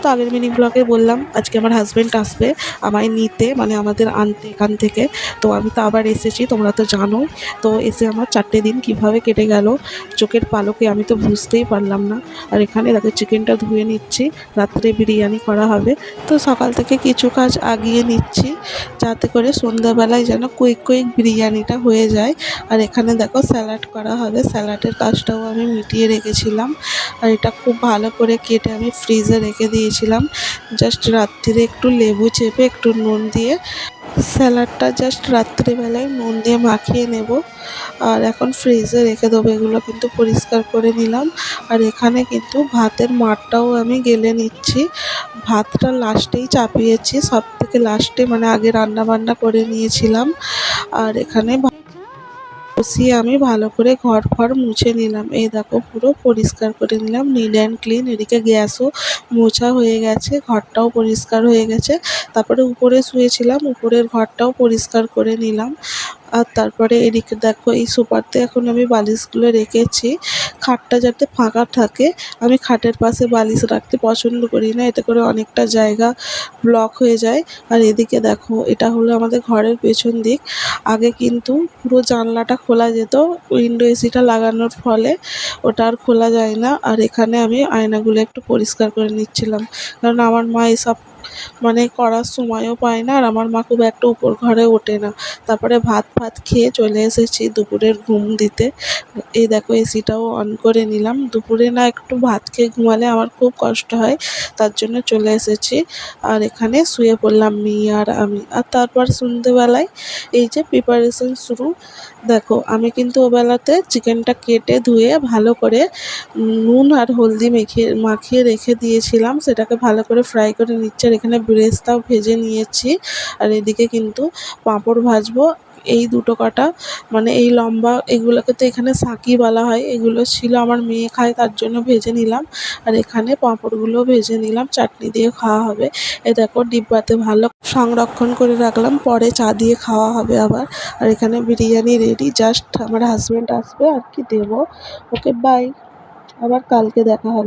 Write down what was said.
তো আগের মিনি ব্লগে বললাম আজকে আমার হাজব্যান্ড আসবে আমায় নিতে, মানে আমাদের আনতে এখান থেকে। তো আমি তো আবার এসেছি, তোমরা তো জানোই। তো এসে আমার 4টে দিন কিভাবে কেটে গেল চোখের পালকে আমি তো বুঝতেই পারলাম না। আর এখানে দেখো চিকেনটা ধুয়ে নিচ্ছি, রাত্রে বিরিয়ানি করা হবে। তো সকাল থেকে কিছু কাজ আগিয়ে নিচ্ছি যাতে করে সন্ধ্যাবেলায় যেন কুইক কুইক বিরিয়ানিটা হয়ে যায়। আর এখানে দেখো স্যালাড করা হবে, স্যালাডের কাজটাও আমি মিটিয়ে রেখেছিলাম। আর এটা খুব ভালো করে কেটে আমি ফ্রিজে রেখে দিয়েছিলাম। জাস্ট রাত্রিরে একটু লেবু চেপে একটু নুন দিয়ে স্যালাডটা জাস্ট রাত্রিবেলায় নুন দিয়ে মাখিয়ে নেব। আর এখন ফ্রিজে রেখে দেবো। এগুলো কিন্তু পরিষ্কার করে নিলাম। আর এখানে কিন্তু ভাতের মাড়টাও আমি গেলে নিচ্ছি। ভাতটা লাস্টেই চাপিয়েছি, সব থেকে লাস্টে, মানে আগে রান্না বান্না করে নিয়েছিলাম। আর এখানে বসিয়ে আমি ভালো করে ঘর ফর মুছে নিলাম। এই দেখো পুরো পরিষ্কার করে নিলাম, নিট অ্যান্ড ক্লিন। এদিকে গ্যাসও মোছা হয়ে গেছে, ঘরটাও পরিষ্কার হয়ে গেছে। তারপরে উপরে শুয়েছিলাম, উপরের ঘরটাও পরিষ্কার করে নিলাম। আর তারপরে এদিকে দেখো এই সোফাতে এখন আমি বালিশগুলো রেখেছি, খাটটা যাতে ফাঁকা থাকে। আমি খাটের পাশে বালিশ রাখতে পছন্দ করি না, এতে করে অনেকটা জায়গা ব্লক হয়ে যায়। আর এদিকে দেখো এটা হলো আমাদের ঘরের পেছন দিক। আগে কিন্তু পুরো জানলাটা খোলা যেত, উইন্ডো এসিটা লাগানোর ফলে ওটা আর খোলা যায় না। আর এখানে আমি আয়নাগুলো একটু পরিষ্কার করে নিচ্ছিলাম, কারণ আমার মা এসব মানে করার সময়ও পায় না। আর আমার মা খুব একটা উপর ঘরে ওঠে না। তারপরে ভাত ফাত খেয়ে চলে এসেছি দুপুরের ঘুম দিতে। এই দেখো এসিটাও অন করে নিলাম। দুপুরে না একটু ভাত খেয়ে ঘুমালে আমার খুব কষ্ট হয়, তার জন্য চলে এসেছি। আর এখানে শুয়ে পড়লাম মেয়ে আর আমি। আর তারপর সন্ধ্যেবেলায় এই যে প্রিপারেশন শুরু। দেখো আমি কিন্তু ওবেলাতে চিকেনটা কেটে ধুয়ে ভালো করে নুন আর হলদি মাখিয়ে রেখে দিয়েছিলাম, সেটাকে ভালো করে ফ্রাই করে নিচ্ছি। আর এখানে ব্রেস্তাও ভেজে নিয়েছি। আর এদিকে কিন্তু পাঁপড় ভাজবো। এই দুটো কাটা, মানে এই লম্বা, এগুলোকে তো এখানে সাঁকি বলা হয়, এগুলো ছিল আমার মেয়ে খায় তার জন্য ভেজে নিলাম। আর এখানে পাঁপড়গুলো ভেজে নিলাম, চাটনি দিয়ে খাওয়া হবে। এ দেখো ডিব্বাতে ভালো সংরক্ষণ করে রাখলাম, পরে চা দিয়ে খাওয়া হবে আবার। আর এখানে বিরিয়ানি রেডি, জাস্ট আমার হাজব্যান্ড আসবে আর কি দেবো। ওকে বাই, আবার কালকে দেখা হবে।